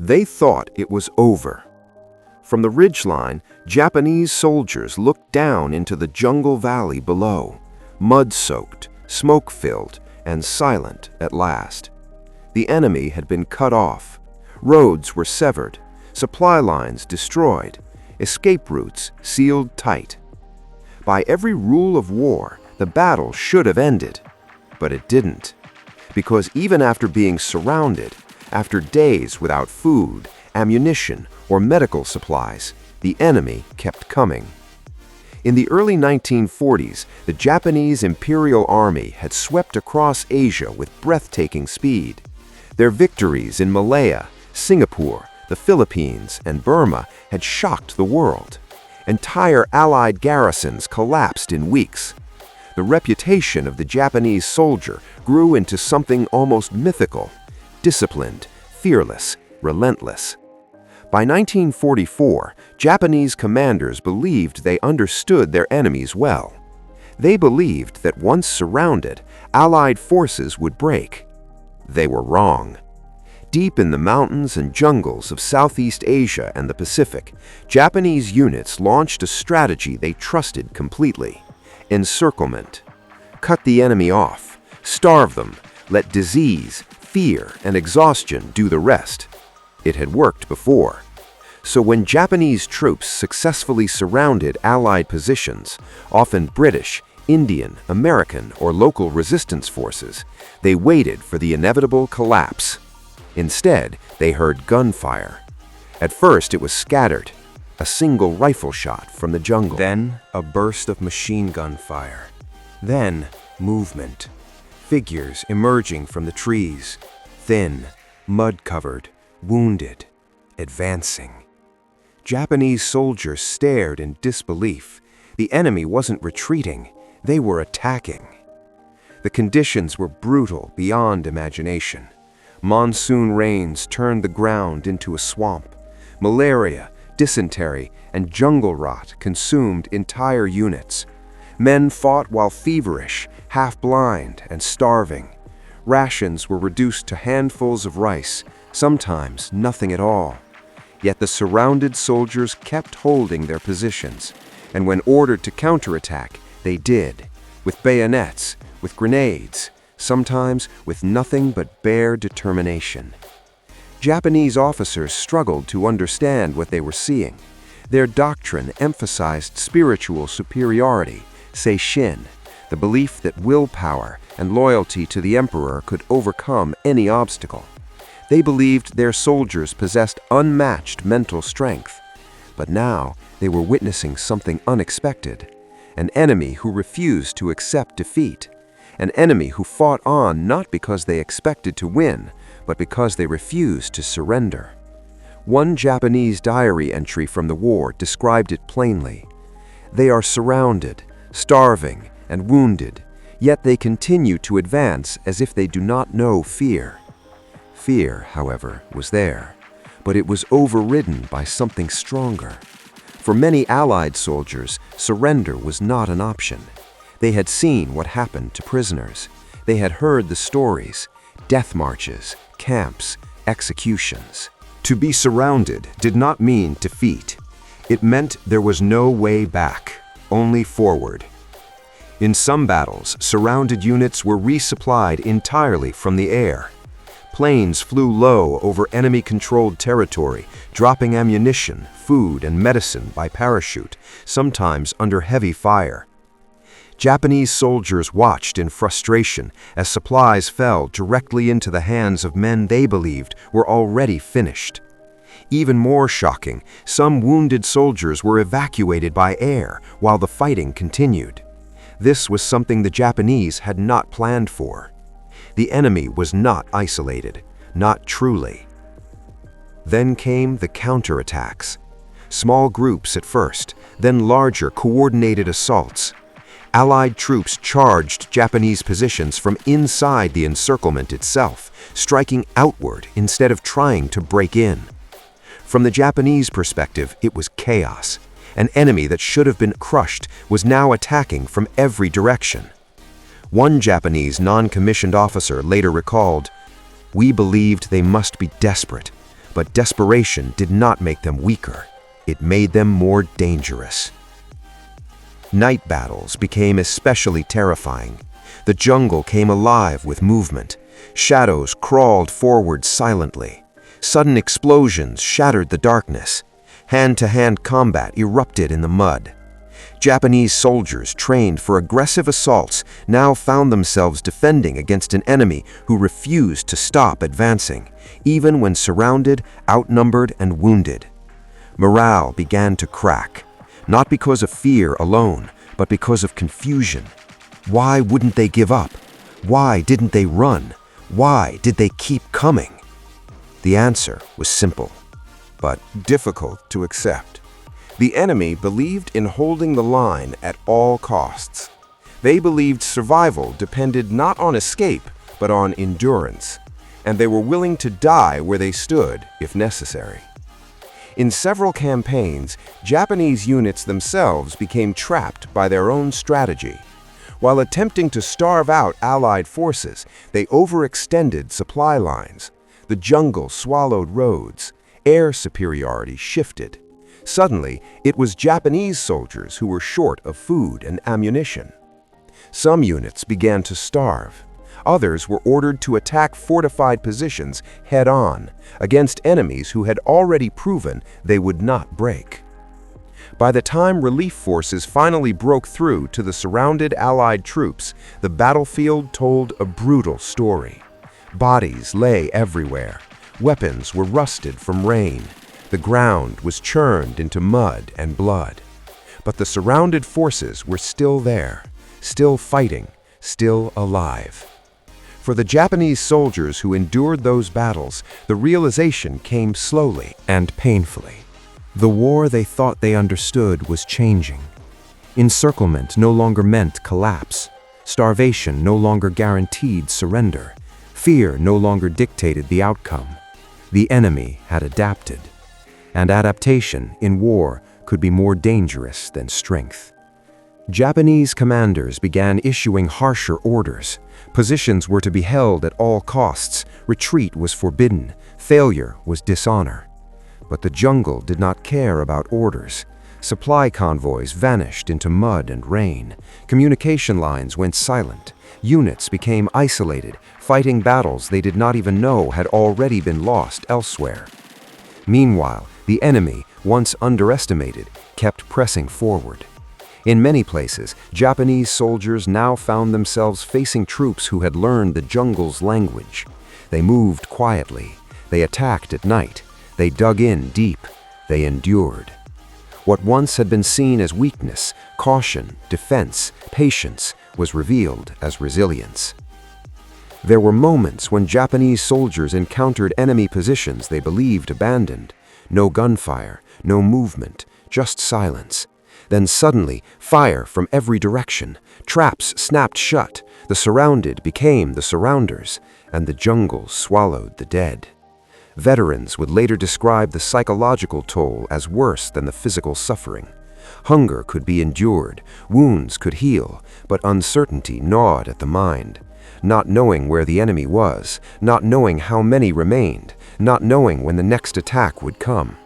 They thought it was over. From the ridgeline, Japanese soldiers looked down into the jungle valley below, mud-soaked, smoke-filled, and silent at last. The enemy had been cut off. Roads were severed, supply lines destroyed, escape routes sealed tight. By every rule of war, the battle should have ended, but it didn't. Because even after being surrounded, after days without food, ammunition, or medical supplies, the enemy kept coming. In the early 1940s, the Japanese Imperial Army had swept across Asia with breathtaking speed. Their victories in Malaya, Singapore, the Philippines, and Burma had shocked the world. Entire Allied garrisons collapsed in weeks. The reputation of the Japanese soldier grew into something almost mythical: disciplined, fearless, relentless. By 1944, Japanese commanders believed they understood their enemies well. They believed that once surrounded, Allied forces would break. They were wrong. Deep in the mountains and jungles of Southeast Asia and the Pacific, Japanese units launched a strategy they trusted completely: encirclement. Cut the enemy off, starve them, let disease, fear, and exhaustion do the rest. It had worked before. So when Japanese troops successfully surrounded Allied positions, often British, Indian, American, or local resistance forces, they waited for the inevitable collapse. Instead, they heard gunfire. At first, it was scattered, a single rifle shot from the jungle. Then, a burst of machine gun fire. Then, movement. Figures emerging from the trees, thin, mud-covered, wounded, advancing. Japanese soldiers stared in disbelief. The enemy wasn't retreating, they were attacking. The conditions were brutal beyond imagination. Monsoon rains turned the ground into a swamp. Malaria, dysentery, and jungle rot consumed entire units. Men fought while feverish, half-blind, and starving. Rations were reduced to handfuls of rice, sometimes nothing at all. Yet the surrounded soldiers kept holding their positions, and when ordered to counterattack, they did, with bayonets, with grenades, sometimes with nothing but bare determination. Japanese officers struggled to understand what they were seeing. Their doctrine emphasized spiritual superiority, seishin, the belief that willpower and loyalty to the emperor could overcome any obstacle. They believed their soldiers possessed unmatched mental strength. But now they were witnessing something unexpected: an enemy who refused to accept defeat. An enemy who fought on not because they expected to win, but because they refused to surrender. One Japanese diary entry from the war described it plainly. They are surrounded, starving, and wounded, yet they continue to advance as if they do not know fear. Fear, however, was there, but it was overridden by something stronger. For many Allied soldiers, surrender was not an option. They had seen what happened to prisoners. They had heard the stories: death marches, camps, executions. To be surrounded did not mean defeat. It meant there was no way back, only forward. In some battles, surrounded units were resupplied entirely from the air. Planes flew low over enemy-controlled territory, dropping ammunition, food, and medicine by parachute, sometimes under heavy fire. Japanese soldiers watched in frustration as supplies fell directly into the hands of men they believed were already finished. Even more shocking, some wounded soldiers were evacuated by air while the fighting continued. This was something the Japanese had not planned for. The enemy was not isolated, not truly. Then came the counterattacks. Small groups at first, then larger coordinated assaults. Allied troops charged Japanese positions from inside the encirclement itself, striking outward instead of trying to break in. From the Japanese perspective, it was chaos. An enemy that should have been crushed was now attacking from every direction. One Japanese non-commissioned officer later recalled, "We believed they must be desperate, But desperation did not make them weaker. It made them more dangerous. Night battles became especially terrifying. The jungle came alive with movement. Shadows crawled forward silently. Sudden explosions shattered the darkness. Hand-to-hand combat erupted in the mud. Japanese soldiers trained for aggressive assaults now found themselves defending against an enemy who refused to stop advancing, even when surrounded, outnumbered, and wounded. Morale began to crack, not because of fear alone, but because of confusion. Why wouldn't they give up? Why didn't they run? Why did they keep coming? The answer was simple, but difficult to accept. The enemy believed in holding the line at all costs. They believed survival depended not on escape, but on endurance, and they were willing to die where they stood if necessary. In several campaigns, Japanese units themselves became trapped by their own strategy. While attempting to starve out Allied forces, they overextended supply lines. The jungle swallowed roads. Air superiority shifted. Suddenly, it was Japanese soldiers who were short of food and ammunition. Some units began to starve. Others were ordered to attack fortified positions head-on against enemies who had already proven they would not break. By the time relief forces finally broke through to the surrounded Allied troops, the battlefield told a brutal story. Bodies lay everywhere. Weapons were rusted from rain. The ground was churned into mud and blood. But the surrounded forces were still there, still fighting, still alive. For the Japanese soldiers who endured those battles, the realization came slowly and painfully. The war they thought they understood was changing. Encirclement no longer meant collapse. Starvation no longer guaranteed surrender. Fear no longer dictated the outcome. The enemy had adapted. And adaptation in war could be more dangerous than strength. Japanese commanders began issuing harsher orders. Positions were to be held at all costs. Retreat was forbidden. Failure was dishonor. But the jungle did not care about orders. Supply convoys vanished into mud and rain. Communication lines went silent. Units became isolated, fighting battles they did not even know had already been lost elsewhere. Meanwhile, the enemy, once underestimated, kept pressing forward. In many places, Japanese soldiers now found themselves facing troops who had learned the jungle's language. They moved quietly. They attacked at night. They dug in deep. They endured. What once had been seen as weakness, caution, defense, patience, was revealed as resilience. There were moments when Japanese soldiers encountered enemy positions they believed abandoned. No gunfire, no movement, just silence. Then suddenly, fire from every direction. Traps snapped shut. The surrounded became the surrounders, and the jungle swallowed the dead. Veterans would later describe the psychological toll as worse than the physical suffering. Hunger could be endured, wounds could heal, but uncertainty gnawed at the mind. Not knowing where the enemy was, not knowing how many remained, not knowing when the next attack would come.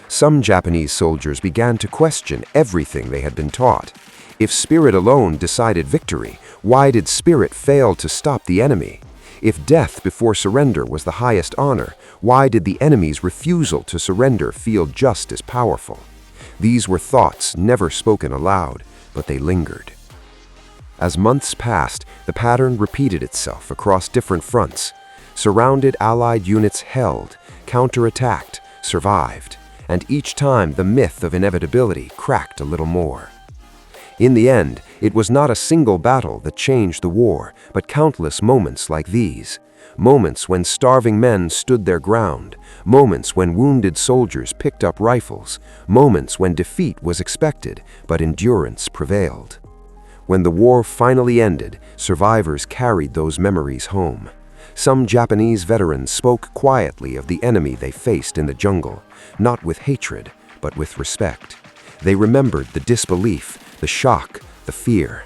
Some Japanese soldiers began to question everything they had been taught. If spirit alone decided victory, why did spirit fail to stop the enemy? If death before surrender was the highest honor, why did the enemy's refusal to surrender feel just as powerful? These were thoughts never spoken aloud, but they lingered. As months passed, the pattern repeated itself across different fronts. Surrounded Allied units held, counterattacked, survived, and each time the myth of inevitability cracked a little more. In the end, it was not a single battle that changed the war, but countless moments like these. Moments when starving men stood their ground, moments when wounded soldiers picked up rifles, moments when defeat was expected, but endurance prevailed. When the war finally ended, survivors carried those memories home. Some Japanese veterans spoke quietly of the enemy they faced in the jungle, not with hatred, but with respect. They remembered the disbelief, the shock, the fear.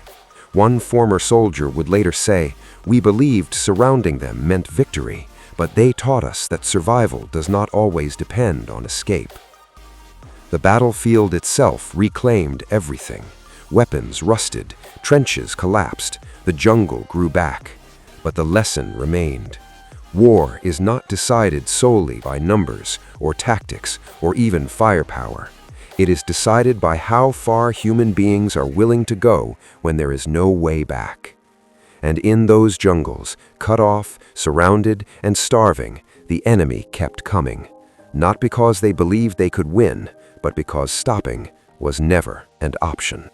One former soldier would later say, "We believed surrounding them meant victory, but they taught us that survival does not always depend on escape. The battlefield itself reclaimed everything. Weapons rusted, trenches collapsed, the jungle grew back. But the lesson remained. War is not decided solely by numbers or tactics or even firepower. It is decided by how far human beings are willing to go when there is no way back. And in those jungles, cut off, surrounded, and starving, the enemy kept coming. Not because they believed they could win, but because stopping was never an option.